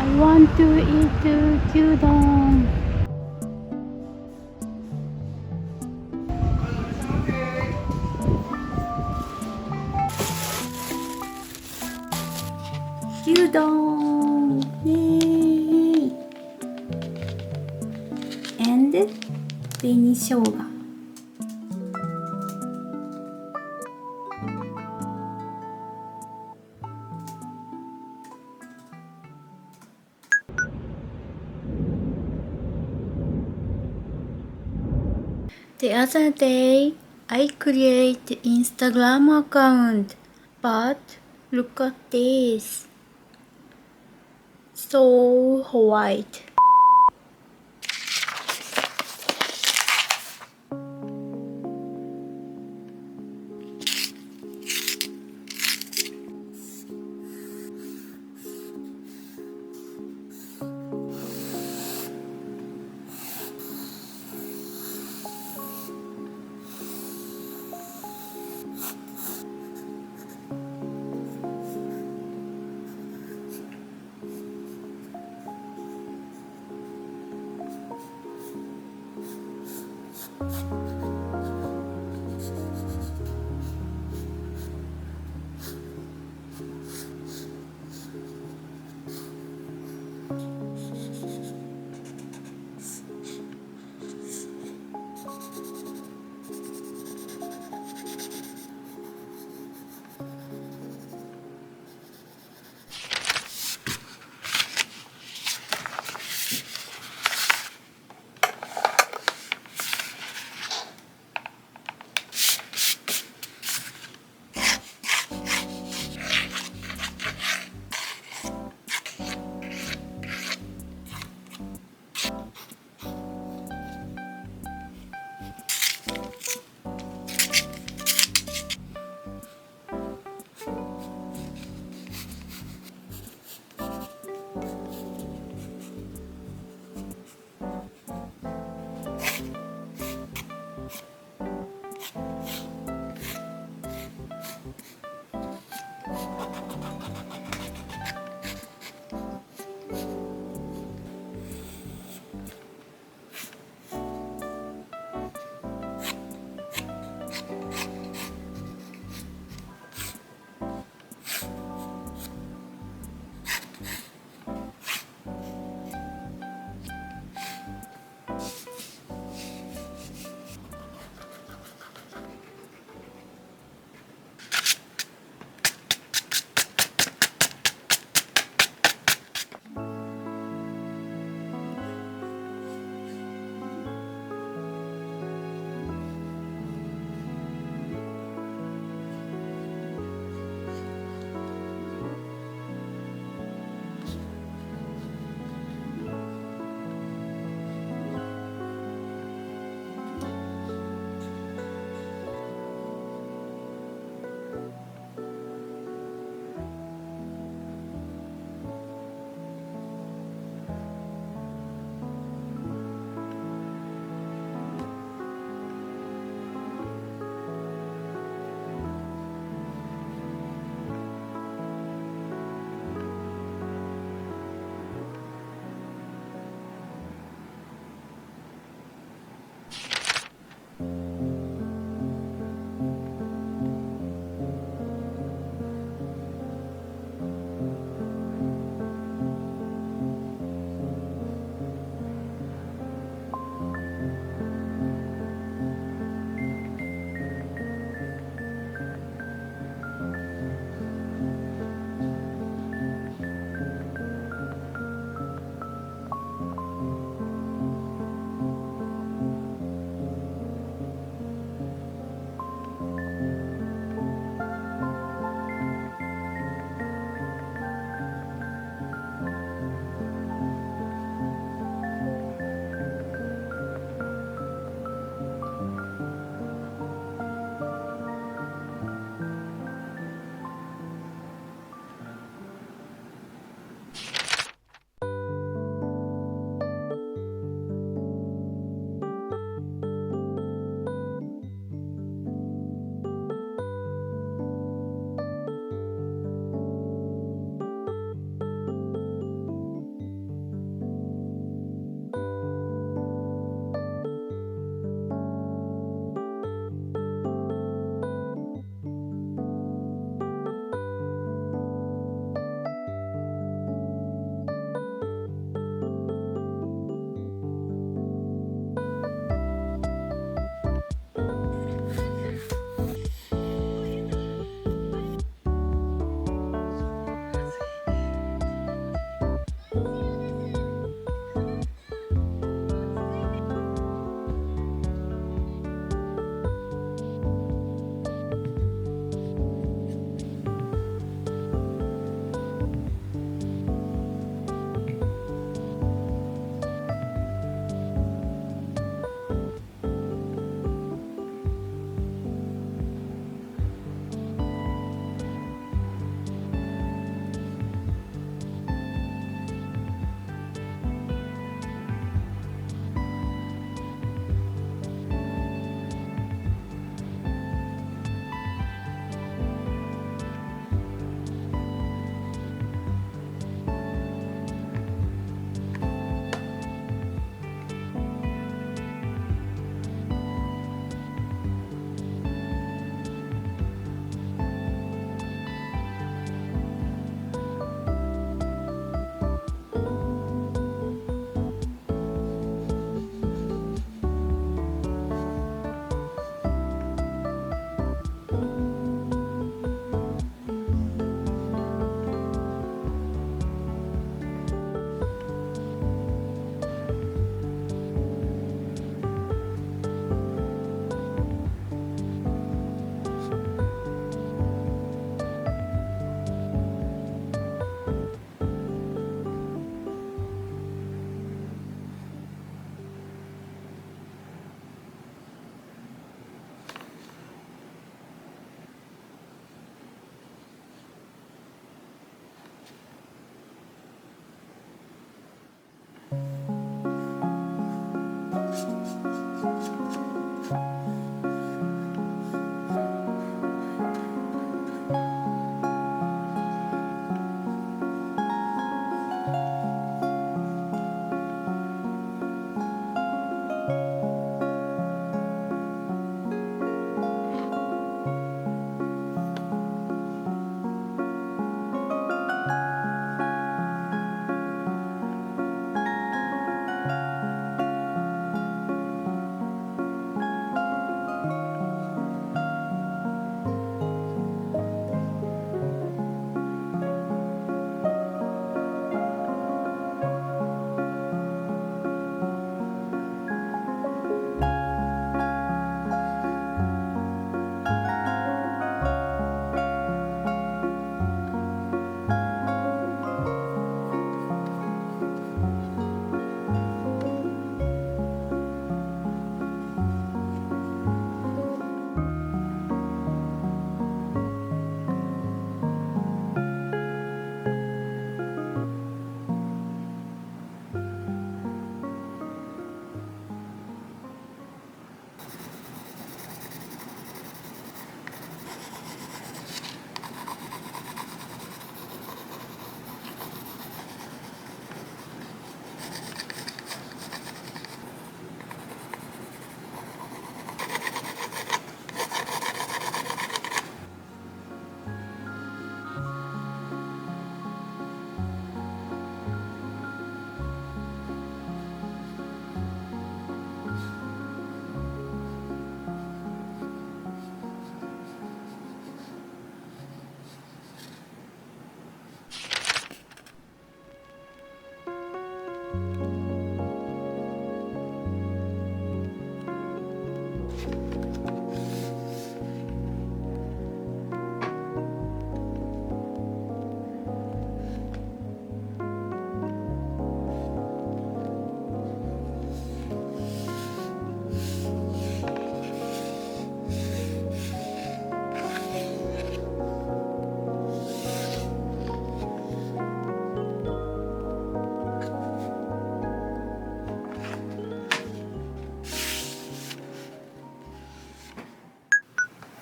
I want to eat gyudon. Gyudon! Yay! And 紅生姜. The other day, I create Instagram account, but look at this. So white.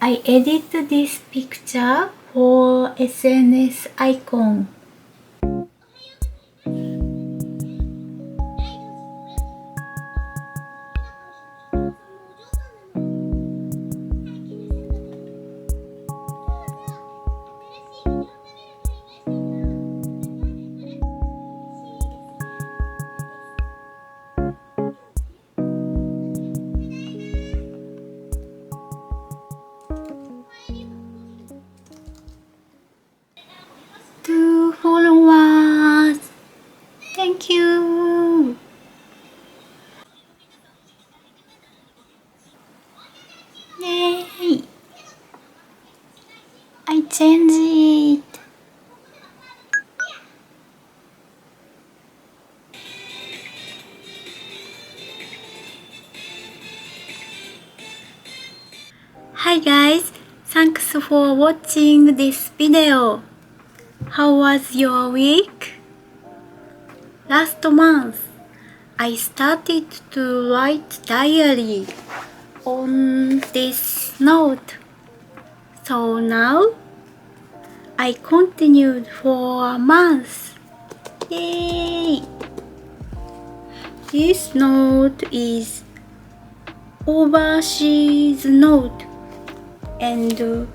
I edit this picture for SNS icon. Two followers. Thank you. Yay. I changed it. Hi guys, thanks for watching this video. How was your week? Last month, I started to write diary on this note. So now, I continued for a month. Yay! This note is overseas note, and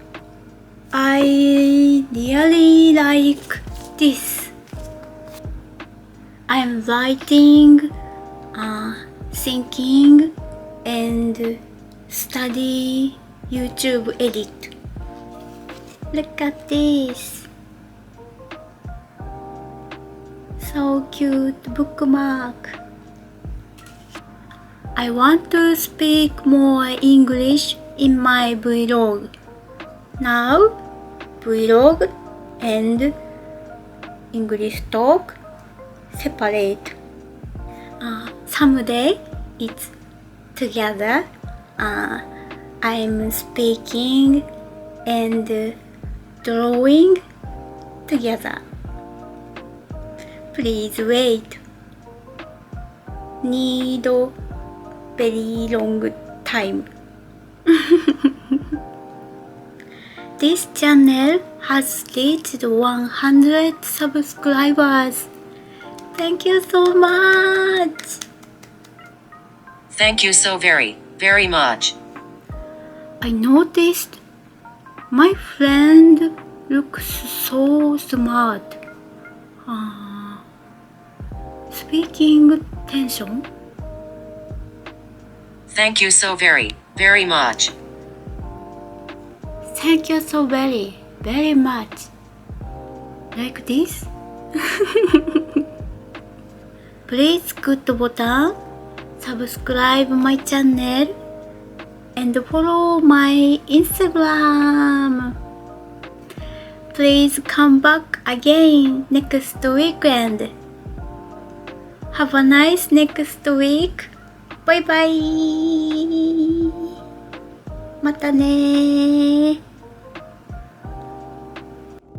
I really like this. I'm writing, thinking, and study YouTube edit. Look at this. So cute bookmark. I want to speak more English in my vlog. Now, vlog and English talk separate. Someday it's together. I'm speaking and drawing together. Please wait. Need very long time. This channel has reached 100 subscribers. Thank you so much. Thank you so very, very much. I noticed my friend looks so smart. Speaking tension. Thank you so very, very much. Thank you so very, very much. Like this? Please good button, subscribe my channel, and follow my Instagram. Please come back again next weekend. Have a nice next week. Bye bye. またね。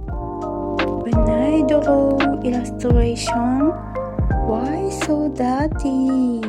When I draw illustration, why so dirty?